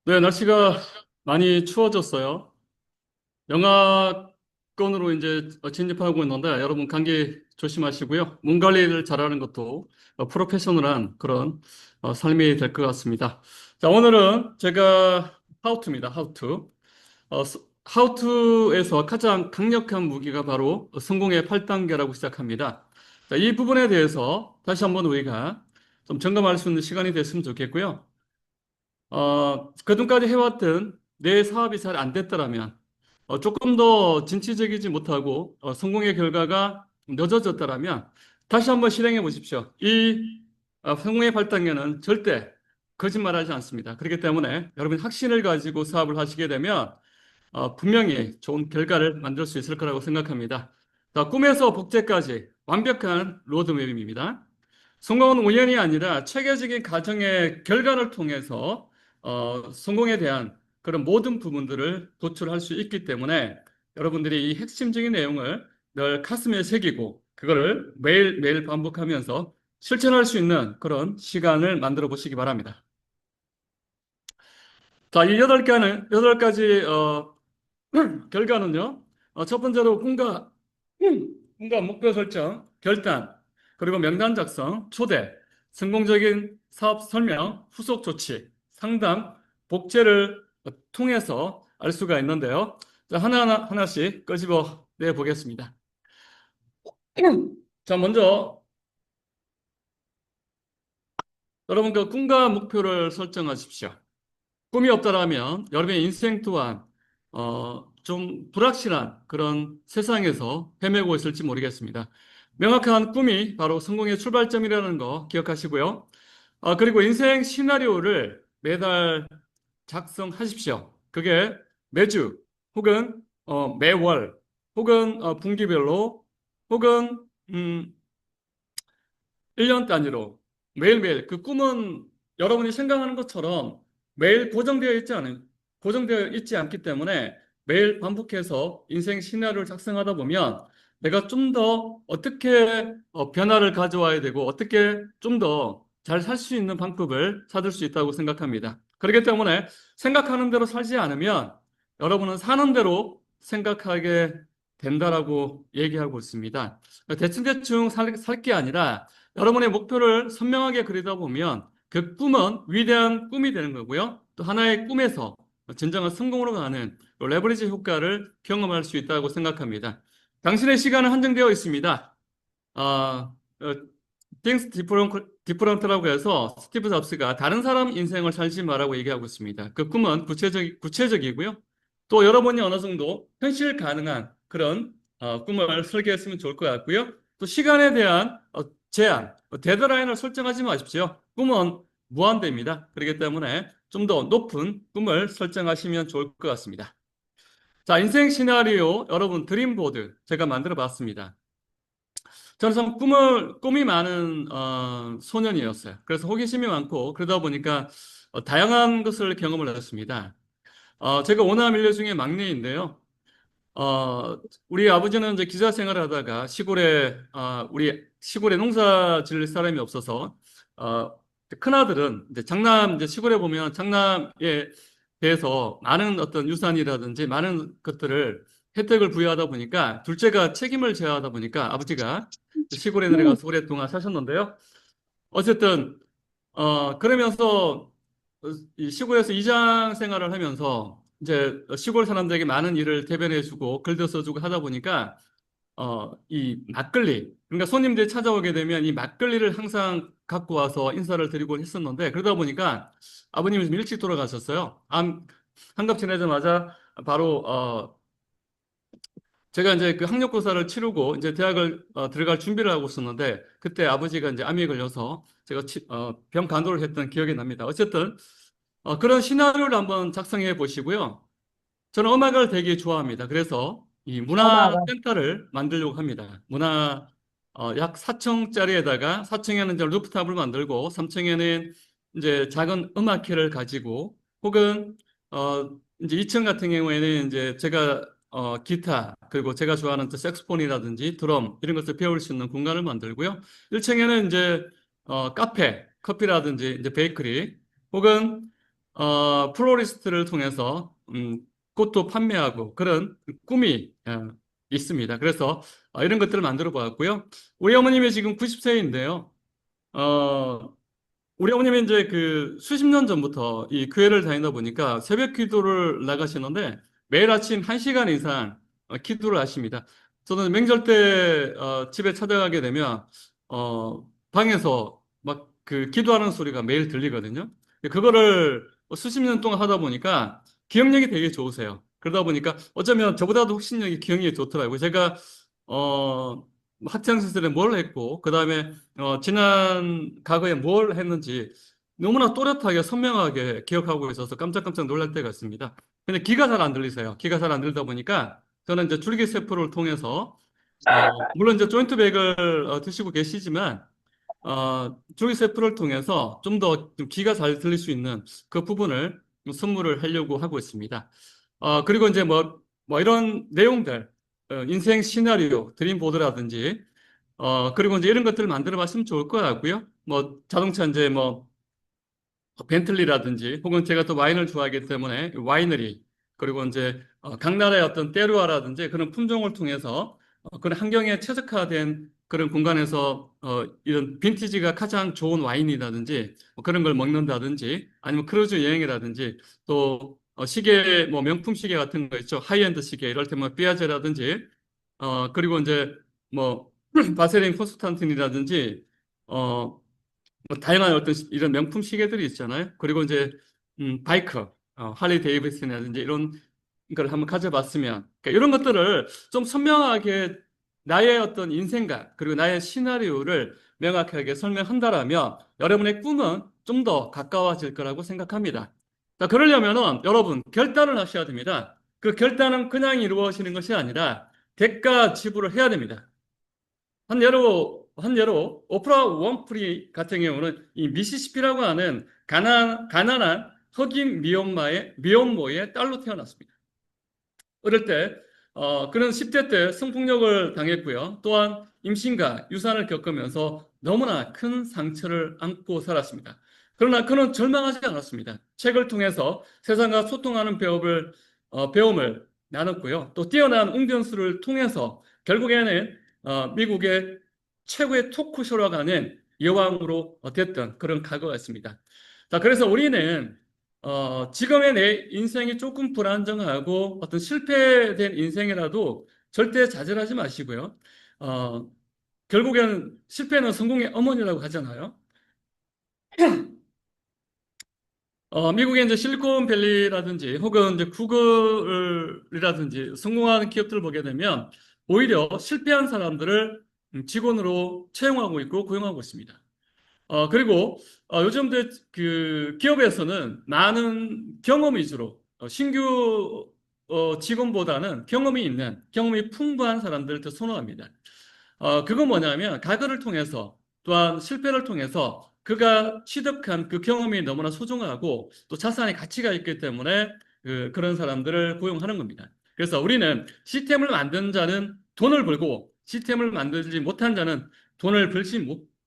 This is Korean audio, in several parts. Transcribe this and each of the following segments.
네, 날씨가 많이 추워졌어요. 영하권으로 이제 진입하고 있는데 여러분 감기 조심하시고요. 몸 관리를 잘하는 것도 프로페셔널한 그런 삶이 될 것 같습니다. 자, 오늘은 제가 하우투입니다. 하우투. 하우투에서 가장 강력한 무기가 바로 성공의 8단계라고 시작합니다. 자, 이 부분에 대해서 다시 한번 우리가 좀 점검할 수 있는 시간이 됐으면 좋겠고요. 그동까지 해왔던 내 사업이 잘 안 됐더라면, 조금 더 진취적이지 못하고, 성공의 결과가 늦어졌더라면, 다시 한번 실행해 보십시오. 이 성공의 발단계는 절대 거짓말하지 않습니다. 그렇기 때문에 여러분 확신을 가지고 사업을 하시게 되면, 분명히 좋은 결과를 만들 수 있을 거라고 생각합니다. 자, 꿈에서 복제까지 완벽한 로드맵입니다. 성공은 우연이 아니라 체계적인 과정의 결과를 통해서 성공에 대한 그런 모든 부분들을 도출할 수 있기 때문에 여러분들이 이 핵심적인 내용을 늘 가슴에 새기고 그거를 매일매일 반복하면서 실천할 수 있는 그런 시간을 만들어 보시기 바랍니다. 자, 이 여덟 가지 결과는요. 첫 번째로 꿈과 목표 설정, 결단, 그리고 명단 작성, 초대, 성공적인 사업 설명, 후속 조치, 상담, 복제를 통해서 알 수가 있는데요. 자, 하나씩 끄집어 내 보겠습니다. 자, 먼저 여러분 그 꿈과 목표를 설정하십시오. 꿈이 없다라면 여러분의 인생 또한 좀 불확실한 그런 세상에서 헤매고 있을지 모르겠습니다. 명확한 꿈이 바로 성공의 출발점이라는 거 기억하시고요. 그리고 인생 시나리오를 매달 작성하십시오. 그게 매주 혹은 매월 혹은 분기별로 혹은 음, 1년 단위로 매일매일 그 꿈은 여러분이 생각하는 것처럼 매일 고정되어 있지 않기 때문에 매일 반복해서 인생 시나리오를 작성하다 보면 내가 좀 더 어떻게 변화를 가져와야 되고 어떻게 좀 더 잘 살 수 있는 방법을 찾을 수 있다고 생각합니다. 그렇기 때문에 생각하는 대로 살지 않으면 여러분은 사는 대로 생각하게 된다라고 얘기하고 있습니다. 대충대충 살 게 아니라 여러분의 목표를 선명하게 그리다 보면 그 꿈은 위대한 꿈이 되는 거고요. 또 하나의 꿈에서 진정한 성공으로 가는 레버리지 효과를 경험할 수 있다고 생각합니다. 당신의 시간은 한정되어 있습니다. 어, 띵스 디프런트라고 해서 스티브 잡스가 다른 사람 인생을 살지 마라고 얘기하고 있습니다. 그 꿈은 구체적이고요. 또 여러분이 어느 정도 현실 가능한 그런 꿈을 설계했으면 좋을 것 같고요. 또 시간에 대한 제한, 데드라인을 설정하지 마십시오. 꿈은 무한대입니다. 그렇기 때문에 좀 더 높은 꿈을 설정하시면 좋을 것 같습니다. 자, 인생 시나리오 여러분 드림보드 제가 만들어 봤습니다. 저는 참 꿈이 많은 소년이었어요. 그래서 호기심이 많고 그러다 보니까 다양한 것을 경험을 했습니다. 제가 오남 일녀 중에 막내인데요. 우리 아버지는 이제 기자 생활을 하다가 우리 시골에 농사 지을 사람이 없어서 큰아들은 이제 시골에 보면 장남에 대해서 많은 어떤 유산이라든지 많은 것들을 혜택을 부여하다 보니까 둘째가 책임을 져야 하다 보니까 아버지가 시골에 내려가서 오랫동안 사셨는데요. 어쨌든 그러면서 이 시골에서 이장 생활을 하면서 이제 시골 사람들에게 많은 일을 대변해주고 글도 써주고 하다 보니까 이 막걸리 그러니까 손님들이 찾아오게 되면 이 막걸리를 항상 갖고 와서 인사를 드리고 했었는데 그러다 보니까 아버님이 좀 일찍 돌아가셨어요. 한갑 지내자마자 바로 제가 이제 그 학력고사를 치르고 이제 대학을 들어갈 준비를 하고 있었는데 그때 아버지가 이제 암에 걸려서 제가 병 간호를 했던 기억이 납니다. 어쨌든 그런 시나리오를 한번 작성해 보시고요. 저는 음악을 되게 좋아합니다. 그래서 이 어마어마. 문화센터를 만들려고 합니다. 약 4층짜리에다가 4층에는 이제 루프탑을 만들고 3층에는 이제 작은 음악회를 가지고 혹은 이제 2층 같은 경우에는 이제 제가 기타 그리고 제가 좋아하는 또 색소폰이라든지 드럼 이런 것을 배울 수 있는 공간을 만들고요. 1층에는 이제 카페, 커피라든지 이제 베이커리 혹은 플로리스트를 통해서 꽃도 판매하고 그런 꿈이 있습니다. 그래서 이런 것들을 만들어 보았고요. 우리 어머님이 지금 90세인데요. 우리 어머님이 이제 그 수십 년 전부터 이 교회를 다니다 보니까 새벽 기도를 나가시는데 매일 아침 1시간 이상 기도를 하십니다. 저는 명절 때 집에 찾아가게 되면 방에서 막 그 기도하는 소리가 매일 들리거든요. 그거를 수십 년 동안 하다 보니까 기억력이 되게 좋으세요. 그러다 보니까 어쩌면 저보다도 훨씬 기억력이 좋더라고요. 제가 어, 학창 시절에 뭘 했고 그다음에 지난 과거에 뭘 했는지 너무나 또렷하게 선명하게 기억하고 있어서 깜짝깜짝 놀랄 때가 있습니다. 근데 귀가 잘 안 들리세요. 귀가 잘 안 들리다 보니까 저는 이제 줄기세포를 통해서 물론 이제 조인트백을 드시고 계시지만 줄기세포를 통해서 좀 더 귀가 잘 들릴 수 있는 그 부분을 선물을 하려고 하고 있습니다. 그리고 이제 뭐 이런 내용들, 인생 시나리오, 드림보드라든지 그리고 이제 이런 것들을 만들어 봤으면 좋을 것 같고요. 뭐 자동차 이제 뭐 벤틀리라든지 혹은 제가 또 와인을 좋아하기 때문에 와이너리 그리고 이제 각 나라의 어떤 때루아라든지 그런 품종을 통해서 그런 환경에 최적화된 그런 공간에서 이런 빈티지가 가장 좋은 와인이라든지 뭐 그런 걸 먹는다든지 아니면 크루즈 여행이라든지 또 시계 뭐 명품 시계 같은 거 있죠. 하이엔드 시계 이럴 때 뭐 삐아제라든지 그리고 이제 뭐 바세린 콘스탄틴이라든지 뭐 다양한 어떤 이런 명품 시계들이 있잖아요. 그리고 이제 바이크, 할리 데이비슨이라든지 이런 걸 한번 가져봤으면 그러니까 이런 것들을 좀 선명하게 나의 어떤 인생관 그리고 나의 시나리오를 명확하게 설명한다라면 여러분의 꿈은 좀 더 가까워질 거라고 생각합니다. 자, 그러려면은 여러분 결단을 하셔야 됩니다. 그 결단은 그냥 이루어지는 것이 아니라 대가 지불을 해야 됩니다. 한 예로 오프라 원프리 같은 경우는 이 미시시피라고 하는 가난한 흑인 미혼모의 딸로 태어났습니다. 어릴 때 그는 10대 때 성폭력을 당했고요. 또한 임신과 유산을 겪으면서 너무나 큰 상처를 안고 살았습니다. 그러나 그는 절망하지 않았습니다. 책을 통해서 세상과 소통하는 배움을 나눴고요. 또 뛰어난 웅변수를 통해서 결국에는 미국의 최고의 토크쇼라고 하는 여왕으로 됐던 그런 과거가 있습니다. 자, 그래서 우리는 지금의 내 인생이 조금 불안정하고 어떤 실패된 인생이라도 절대 좌절하지 마시고요. 어, 결국에는 실패는 성공의 어머니라고 하잖아요. 미국의 이제 실리콘밸리라든지 혹은 이제 구글이라든지 성공하는 기업들을 보게 되면 오히려 실패한 사람들을 직원으로 채용하고 있고 고용하고 있습니다. 그리고 요즘 그 기업에서는 많은 경험 위주로 신규 직원보다는 경험이 풍부한 사람들을 더 선호합니다. 그건 뭐냐면 과거를 통해서 또한 실패를 통해서 그가 취득한 그 경험이 너무나 소중하고 또 자산의 가치가 있기 때문에 그런 사람들을 고용하는 겁니다. 그래서 우리는 시스템을 만든 자는 돈을 벌고 시스템을 만들지 못한 자는 돈을 벌지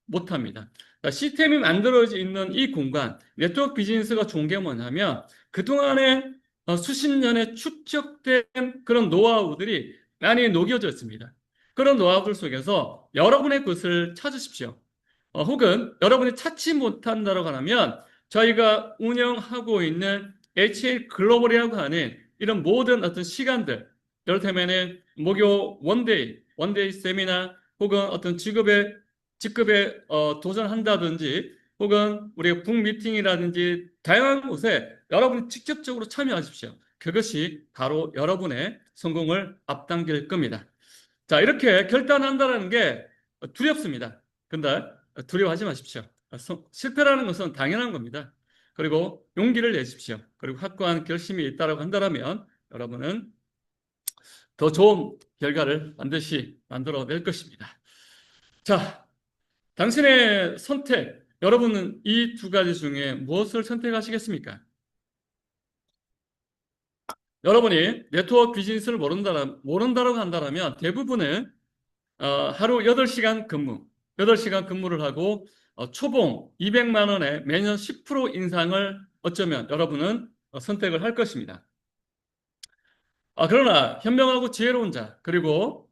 못합니다. 그러니까 시스템이 만들어져 있는 이 공간, 네트워크 비즈니스가 좋은 게 뭐냐면 그동안에 수십 년에 축적된 그런 노하우들이 많이 녹여져 있습니다. 그런 노하우들 속에서 여러분의 것을 찾으십시오. 혹은 여러분이 찾지 못한다고 하면 저희가 운영하고 있는 HL 글로벌이라고 하는 이런 모든 어떤 시간들, 이를테면은 목요 원데이 세미나 혹은 어떤 직급에 도전한다든지 혹은 우리가 북 미팅이라든지 다양한 곳에 여러분이 직접적으로 참여하십시오. 그것이 바로 여러분의 성공을 앞당길 겁니다. 자, 이렇게 결단한다는 게 두렵습니다. 근데 두려워하지 마십시오. 실패라는 것은 당연한 겁니다. 그리고 용기를 내십시오. 그리고 확고한 결심이 있다고 한다면 여러분은 더 좋은 결과를 반드시 만들어낼 것입니다. 자, 당신의 선택, 여러분은 이 두 가지 중에 무엇을 선택하시겠습니까? 여러분이 네트워크 비즈니스를 모른다고 한다면 대부분은 하루 8시간 근무, 8시간 근무를 하고 초봉 200만 원에 매년 10% 인상을 어쩌면 여러분은 선택을 할 것입니다. 그러나 현명하고 지혜로운 자, 그리고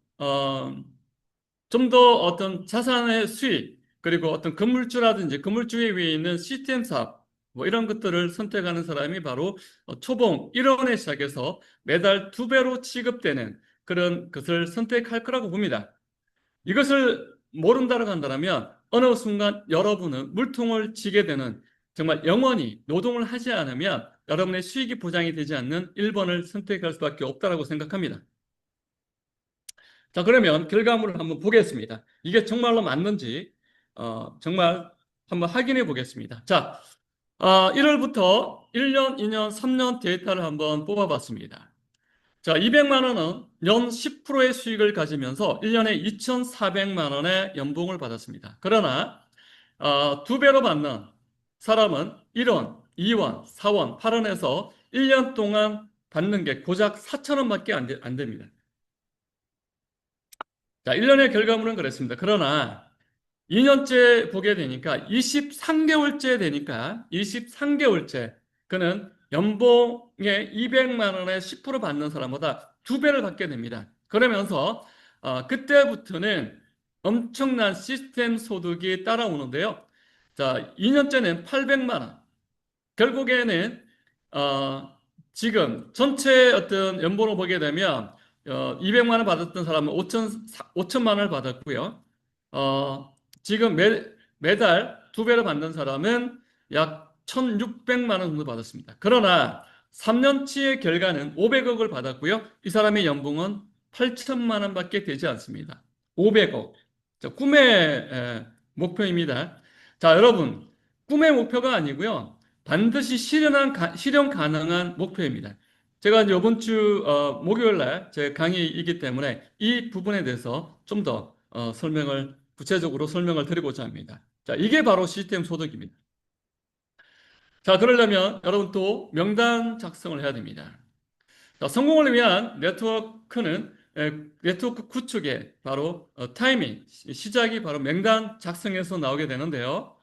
좀 더 어떤 자산의 수익, 그리고 어떤 건물주라든지 건물주에 위에 있는 시스템 사업, 뭐 이런 것들을 선택하는 사람이 바로 초봉 1원에 시작해서 매달 2배로 취급되는 그런 것을 선택할 거라고 봅니다. 이것을 모른다고 한다면 어느 순간 여러분은 물통을 쥐게 되는, 정말 영원히 노동을 하지 않으면 여러분의 수익이 보장이 되지 않는 1번을 선택할 수밖에 없다고 생각합니다. 자, 그러면 결과물을 한번 보겠습니다. 이게 정말로 맞는지 정말 한번 확인해 보겠습니다. 자, 1월부터 1년, 2년, 3년 데이터를 한번 뽑아봤습니다. 자, 200만 원은 연 10%의 수익을 가지면서 1년에 2,400만 원의 연봉을 받았습니다. 그러나 2배로 받는 사람은 1원, 2원, 4원, 8원에서 1년 동안 받는 게 고작 4천 원밖에 안 됩니다. 자, 1년의 결과물은 그랬습니다. 그러나 2년째 보게 되니까 23개월째 되니까 23개월째 그는 연봉의 200만 원에 10% 받는 사람보다 2배를 받게 됩니다. 그러면서 그때부터는 엄청난 시스템 소득이 따라오는데요. 자, 2년째는 800만 원. 결국에는 어, 지금 전체 어떤 연봉을 보게 되면 200만 원 받았던 사람은 5천만 원을 받았고요. 지금 매달 2배를 받는 사람은 약 1,600만 원 정도 받았습니다. 그러나 3년치의 결과는 500억을 받았고요. 이 사람의 연봉은 8천만 원밖에 되지 않습니다. 500억. 자, 꿈의 목표입니다. 자, 여러분, 꿈의 목표가 아니고요. 반드시 실현 가능한 목표입니다. 제가 이제 이번 주 목요일 날 제 강의이기 때문에 이 부분에 대해서 좀 더 구체적으로 설명을 드리고자 합니다. 자, 이게 바로 시스템 소득입니다. 자, 그러려면 여러분 또 명단 작성을 해야 됩니다. 자, 성공을 위한 네트워크 구축의 바로 타이밍, 시작이 바로 명단 작성에서 나오게 되는데요.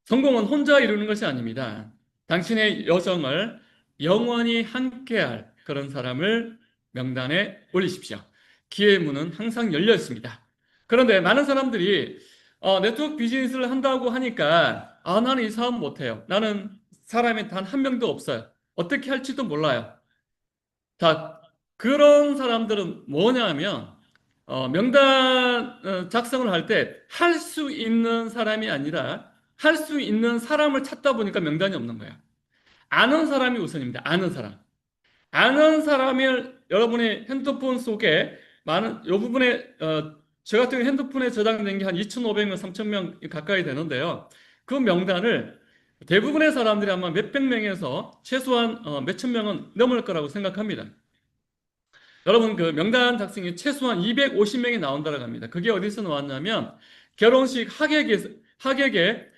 성공은 혼자 이루는 것이 아닙니다. 당신의 여정을 영원히 함께할 그런 사람을 명단에 올리십시오. 기회의 문은 항상 열려 있습니다. 그런데 많은 사람들이 네트워크 비즈니스를 한다고 하니까 나는 이 사업 못해요. 나는 사람이 단 한 명도 없어요. 어떻게 할지도 몰라요. 자, 그런 사람들은 뭐냐면 명단 작성을 할 때 할 수 있는 사람이 아니라 할 수 있는 사람을 찾다 보니까 명단이 없는 거예요. 아는 사람이 우선입니다. 아는 사람. 아는 사람을 여러분의 핸드폰 속에 많은 요 부분에 저 같은 경우 핸드폰에 저장된 게 한 2,500명, 3,000명 가까이 되는데요. 그 명단을 대부분의 사람들이 아마 몇백 명에서 최소한 몇천 명은 넘을 거라고 생각합니다. 여러분, 그 명단 작성이 최소한 250명이 나온다고 합니다. 그게 어디서 나왔냐면 결혼식 하객의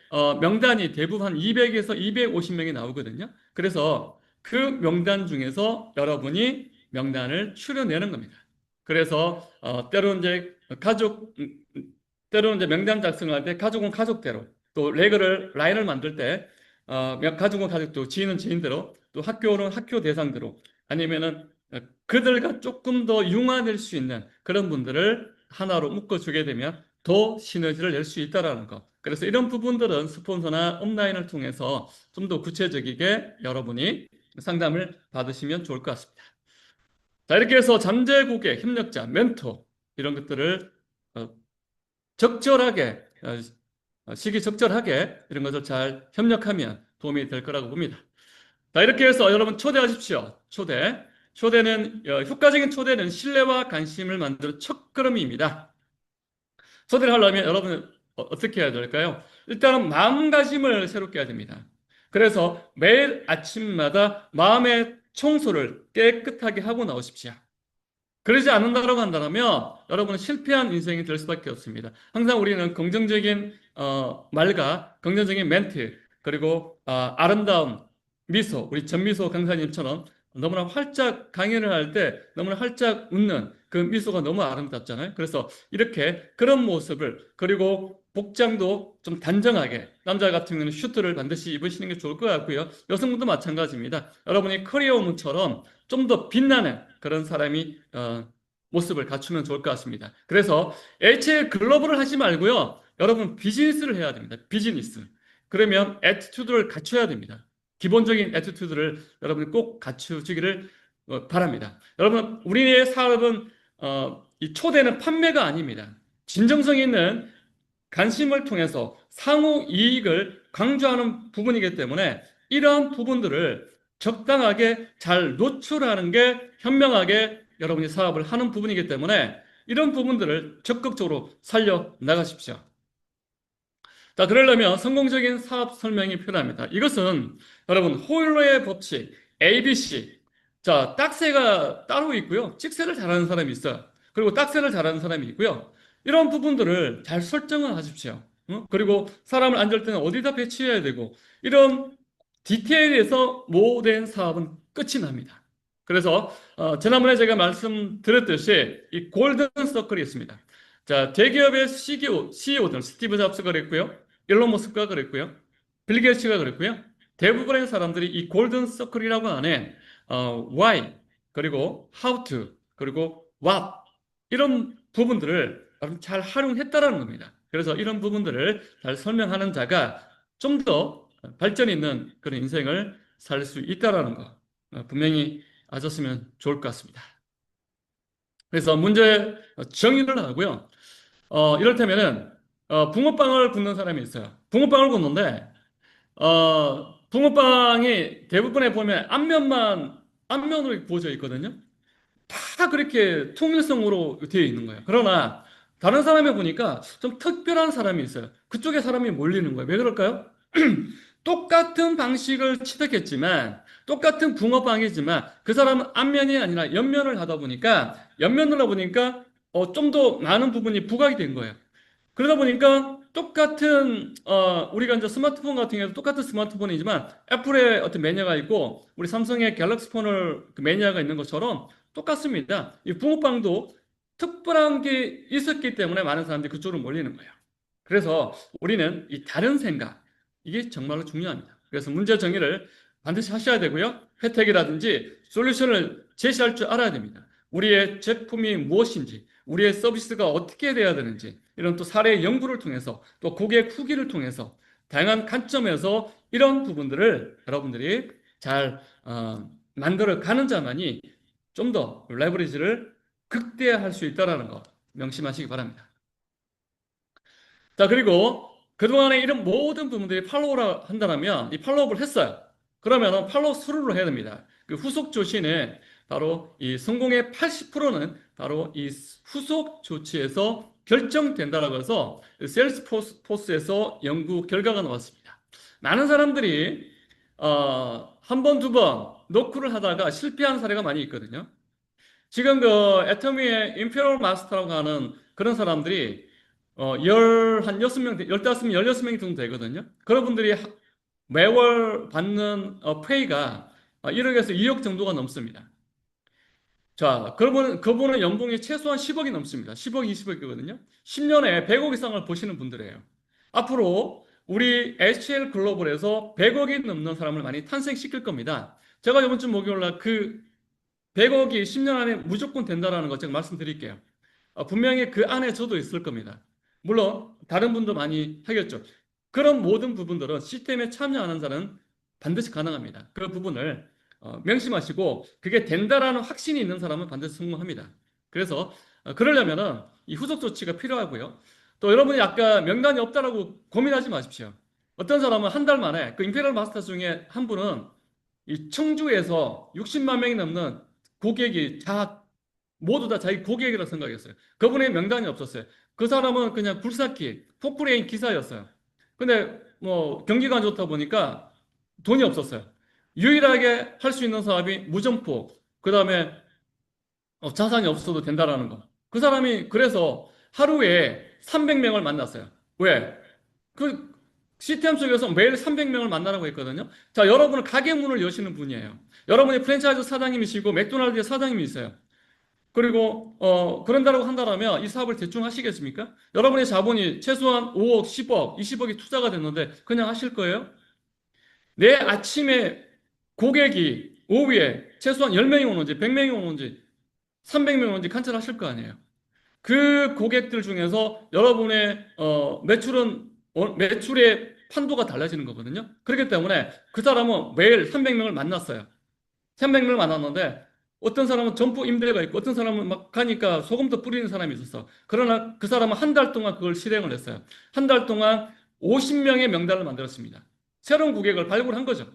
명단이 대부분 한 200에서 250명이 나오거든요. 그래서 그 명단 중에서 여러분이 명단을 추려내는 겁니다. 그래서 때로는 이제 때로는 이제 명단 작성할 때 가족은 가족대로, 또 라인을 만들 때 가족은 가족대로, 지인은 지인대로, 또 학교는 학교 대상대로, 아니면은 그들과 조금 더 융화될 수 있는 그런 분들을 하나로 묶어주게 되면 더 시너지를 낼 수 있다는 것. 그래서 이런 부분들은 스폰서나 업라인을 통해서 좀 더 구체적이게 여러분이 상담을 받으시면 좋을 것 같습니다. 자, 이렇게 해서 잠재 고객, 협력자, 멘토 이런 것들을 적절하게 시기적절하게 이런 것을 잘 협력하면 도움이 될 거라고 봅니다. 자, 이렇게 해서 여러분 초대하십시오. 효과적인 초대는 신뢰와 관심을 만드는 첫걸음입니다. 초대를 하려면 여러분은 어떻게 해야 될까요? 일단은 마음가짐을 새롭게 해야 됩니다. 그래서 매일 아침마다 마음의 청소를 깨끗하게 하고 나오십시오. 그러지 않는다고 한다면 여러분은 실패한 인생이 될 수밖에 없습니다. 항상 우리는 긍정적인 말과 긍정적인 멘트, 그리고 아름다운 미소, 우리 전미소 강사님처럼 너무나 활짝 강연을 할 때 너무나 활짝 웃는 그 미소가 너무 아름답잖아요. 그래서 이렇게 그런 모습을, 그리고 복장도 좀 단정하게, 남자 같은 경우는 슈트를 반드시 입으시는 게 좋을 것 같고요. 여성분도 마찬가지입니다. 여러분이 커리어우먼처럼 좀 더 빛나는 그런 사람이 모습을 갖추면 좋을 것 같습니다. 그래서 HL 글로벌을 하지 말고요. 여러분 비즈니스를 해야 됩니다. 비즈니스. 그러면 애티튜드를 갖춰야 됩니다. 기본적인 애티튜드를 여러분이 꼭 갖추시기를 바랍니다. 여러분, 우리의 사업은 이 초대는 판매가 아닙니다. 진정성 있는 관심을 통해서 상호 이익을 강조하는 부분이기 때문에 이러한 부분들을 적당하게 잘 노출하는 게 현명하게 여러분이 사업을 하는 부분이기 때문에 이런 부분들을 적극적으로 살려 나가십시오. 자, 그러려면 성공적인 사업 설명이 필요합니다. 이것은 여러분 호일러의 법칙, ABC. 자, 딱새가 따로 있고요. 찍새를 잘하는 사람이 있어요. 그리고 딱새를 잘하는 사람이 있고요. 이런 부분들을 잘 설정을 하십시오. 그리고 사람을 앉을 때는 어디다 배치해야 되고 이런 디테일에서 모든 사업은 끝이 납니다. 그래서 지난번에 제가 말씀드렸듯이 이 골든 서클이 있습니다. 자, 대기업의 CEO들 스티브 잡스가 그랬고요. 일론 머스크가 그랬고요. 빌 게이츠가 그랬고요. 대부분의 사람들이 이 골든 서클이라고 하는 why, 그리고 how to, 그리고 what 이런 부분들을 잘 활용했다라는 겁니다. 그래서 이런 부분들을 잘 설명하는 자가 좀 더 발전 있는 그런 인생을 살 수 있다라는 거 분명히 아셨으면 좋을 것 같습니다. 그래서 문제 정의를 하고요. 이를테면은 붕어빵을 굽는 사람이 있어요. 붕어빵을 굽는데 붕어빵이 대부분에 보면 앞면으로 구워져 있거든요. 다 그렇게 통일성으로 되어 있는 거예요. 그러나 다른 사람에 보니까 좀 특별한 사람이 있어요. 그쪽에 사람이 몰리는 거예요. 왜 그럴까요? 똑같은 방식을 취득했지만 똑같은 붕어빵이지만 그 사람은 앞면이 아니라 옆면을 하다 보니까 옆면으로 보니까 좀 더 많은 부분이 부각이 된 거예요. 그러다 보니까 똑같은 우리가 이제 스마트폰 같은 경우도 똑같은 스마트폰이지만 애플의 어떤 매니아가 있고 우리 삼성의 갤럭시 폰을 그 매니아가 있는 것처럼 똑같습니다. 이 붕어빵도 특별한 게 있었기 때문에 많은 사람들이 그쪽으로 몰리는 거예요. 그래서 우리는 이 다른 생각 이게 정말로 중요합니다. 그래서 문제 정의를 반드시 하셔야 되고요. 혜택이라든지 솔루션을 제시할 줄 알아야 됩니다. 우리의 제품이 무엇인지, 우리의 서비스가 어떻게 돼야 되는지, 이런 또 사례 연구를 통해서 또 고객 후기를 통해서 다양한 관점에서 이런 부분들을 여러분들이 잘 만들어 가는 자만이 좀 더 레버리지를 극대화할 수 있다는 거 명심하시기 바랍니다. 자, 그리고 그동안에 이런 모든 부분들이 팔로우라 한다면 이 팔로우업을 했어요. 그러면 팔로우 스루를 해야 됩니다. 그 후속 조치는 바로 이 성공의 80%는 바로 이 후속 조치에서 결정된다라고 해서 세일스포스에서 연구 결과가 나왔습니다. 많은 사람들이 한 번, 두 번 노크를 하다가 실패한 사례가 많이 있거든요. 지금 그 애터미의 임페리얼 마스터라고 하는 그런 사람들이 한 6명, 15명, 16명 정도 되거든요. 그런 분들이 매월 받는 페이가 1억에서 2억 정도가 넘습니다. 자, 그분은 연봉이 최소한 10억이 넘습니다. 10억, 20억이거든요. 10년에 100억 이상을 보시는 분들이에요. 앞으로 우리 HL 글로벌에서 100억이 넘는 사람을 많이 탄생시킬 겁니다. 제가 이번 주 목요일 날 그 100억이 10년 안에 무조건 된다라는 거 제가 말씀드릴게요. 분명히 그 안에 저도 있을 겁니다. 물론 다른 분도 많이 하겠죠. 그런 모든 부분들은 시스템에 참여하는 자는 반드시 가능합니다. 그 부분을 명심하시고 그게 된다라는 확신이 있는 사람은 반드시 성공합니다. 그래서 그러려면은 이 후속 조치가 필요하고요. 또 여러분이 아까 명단이 없다라고 고민하지 마십시오. 어떤 사람은 한 달 만에 그 임페리얼 마스터 중에 한 분은 이 청주에서 60만 명이 넘는 고객이 모두 다 자기 고객이라고 생각했어요. 그분의 명단이 없었어요. 그 사람은 그냥 굴삭기, 포크레인 기사였어요. 근데 뭐 경기가 안 좋다 보니까 돈이 없었어요. 유일하게 할 수 있는 사업이 무점포, 그 다음에 자산이 없어도 된다라는 거. 그 사람이 그래서 하루에 300명을 만났어요. 왜? 그 시스템 속에서 매일 300명을 만나라고 했거든요. 자, 여러분은 가게 문을 여시는 분이에요. 여러분이 프랜차이즈 사장님이시고 맥도날드의 사장님이 있어요. 그리고 그런다고 한다면 이 사업을 대충 하시겠습니까? 여러분의 자본이 최소한 5억, 10억, 20억이 투자가 됐는데 그냥 하실 거예요? 내 아침에 고객이 오후에 최소한 10명이 오는지 100명이 오는지 300명이 오는지 관찰하실 거 아니에요. 그 고객들 중에서 여러분의 매출의 판도가 달라지는 거거든요. 그렇기 때문에 그 사람은 매일 300명을 만났어요. 300명을 만났는데 어떤 사람은 점포 임대가 있고 어떤 사람은 막 가니까 소금도 뿌리는 사람이 있었어. 그러나 그 사람은 한 달 동안 그걸 실행을 했어요. 한 달 동안 50명의 명단을 만들었습니다. 새로운 고객을 발굴한 거죠.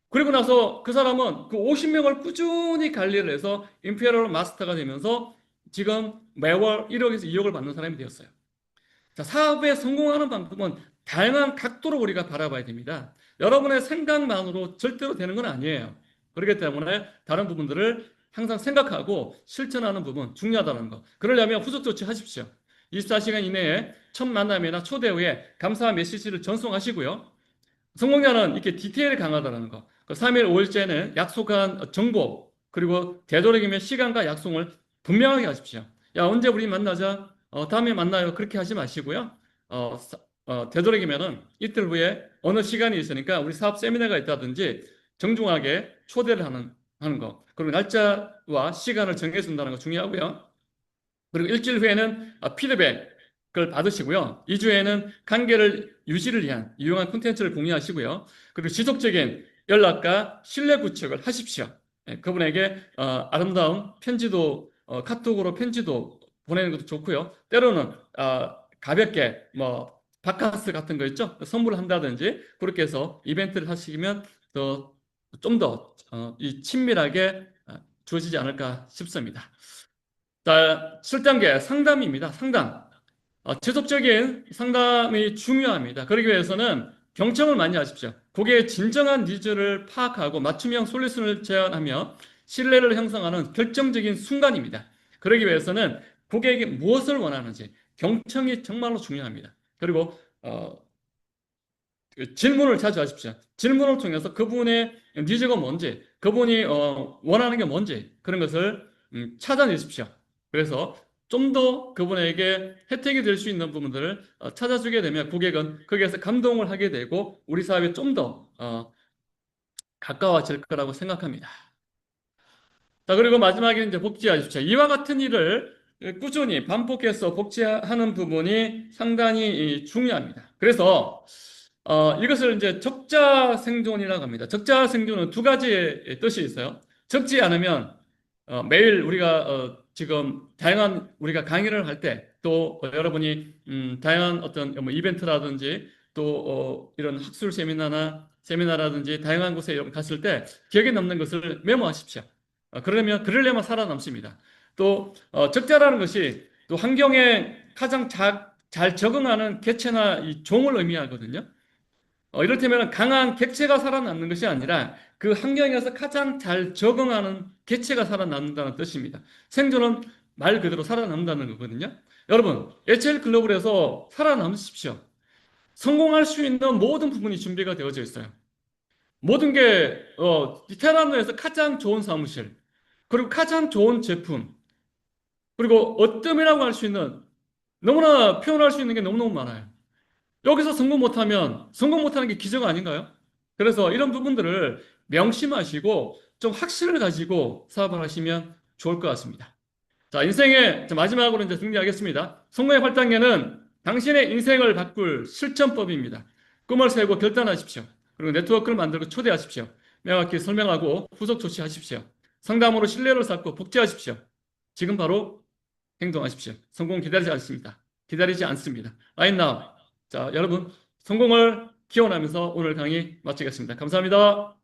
그리고 나서 그 사람은 그 50명을 꾸준히 관리를 해서 임페리얼 마스터가 되면서 지금 매월 1억에서 2억을 받는 사람이 되었어요. 자, 사업에 성공하는 방법은 다양한 각도로 우리가 바라봐야 됩니다. 여러분의 생각만으로 절대로 되는 건 아니에요. 그렇기 때문에 다른 부분들을 항상 생각하고 실천하는 부분 중요하다는 거. 그러려면 후속 조치 하십시오. 24시간 이내에 첫 만남이나 초대 후에 감사 메시지를 전송하시고요. 성공자는 이렇게 디테일이 강하다는 거. 그 3일, 5일째는 약속한 정보, 그리고 되도록이면 시간과 약속을 분명하게 하십시오. 야, 언제 우리 만나자? 다음에 만나요. 그렇게 하지 마시고요. 되도록이면은 이틀 후에 어느 시간이 있으니까 우리 사업 세미나가 있다든지 정중하게 초대를 하는 거. 그리고 날짜와 시간을 정해준다는 거 중요하고요. 그리고 일주일 후에는 피드백을 받으시고요. 2주에는 관계를 유지를 위한 유용한 콘텐츠를 공유하시고요. 그리고 지속적인 연락과 신뢰 구축을 하십시오. 그분에게 아름다운 편지도 카톡으로 편지도 보내는 것도 좋고요. 때로는 가볍게 뭐 바카스 같은 거 있죠? 선물을 한다든지 그렇게 해서 이벤트를 하시면 더 좀 더 이 친밀하게 주어지지 않을까 싶습니다. 자, 7단계 상담입니다. 상담. 지속적인 상담이 중요합니다. 그러기 위해서는 경청을 많이 하십시오. 고객의 진정한 니즈를 파악하고 맞춤형 솔루션을 제안하며 신뢰를 형성하는 결정적인 순간입니다. 그러기 위해서는 고객이 무엇을 원하는지 경청이 정말로 중요합니다. 그리고 그 질문을 자주 하십시오. 질문을 통해서 그분의 니즈가 뭔지, 그분이 원하는 게 뭔지 그런 것을 찾아내십시오. 그래서 좀 더 그분에게 혜택이 될 수 있는 부분들을 찾아주게 되면 고객은 거기에서 감동을 하게 되고 우리 사업에 좀 더 가까워질 거라고 생각합니다. 자, 그리고 마지막에 이제 복지하십시오. 이와 같은 일을 꾸준히 반복해서 복지하는 부분이 상당히 중요합니다. 그래서 이것을 이제 적자 생존이라고 합니다. 적자 생존은 두 가지의 뜻이 있어요. 적지 않으면 매일 우리가 지금 다양한 우리가 강의를 할 때 또 여러분이 다양한 어떤 뭐 이벤트라든지 또 이런 학술 세미나라든지 다양한 곳에 여러분 갔을 때 기억에 남는 것을 메모하십시오. 그러려면 살아남습니다. 또 적자라는 것이 또 환경에 가장 잘 적응하는 개체나 이 종을 의미하거든요. 이를테면 강한 객체가 살아남는 것이 아니라 그 환경에서 가장 잘 적응하는 개체가 살아남는다는 뜻입니다. 생존은 말 그대로 살아남는다는 거거든요. 여러분, HL 글로벌에서 살아남으십시오. 성공할 수 있는 모든 부분이 준비가 되어져 있어요. 모든 게 테라노에서 가장 좋은 사무실, 그리고 가장 좋은 제품, 그리고 어뜸이라고 할 수 있는 너무나 표현할 수 있는 게 너무너무 많아요. 여기서 성공 못하는 게 기적 아닌가요? 그래서 이런 부분들을 명심하시고 좀 확신을 가지고 사업을 하시면 좋을 것 같습니다. 자, 인생의 마지막으로 이제 정리하겠습니다. 성공의 8단계는 당신의 인생을 바꿀 실천법입니다. 꿈을 세우고 결단하십시오. 그리고 네트워크를 만들고 초대하십시오. 명확히 설명하고 후속 조치하십시오. 상담으로 신뢰를 쌓고 복제하십시오. 지금 바로 행동하십시오. 성공 기다리지 않습니다. 기다리지 않습니다. Right now. 자, 여러분 성공을 기원하면서 오늘 강의 마치겠습니다. 감사합니다.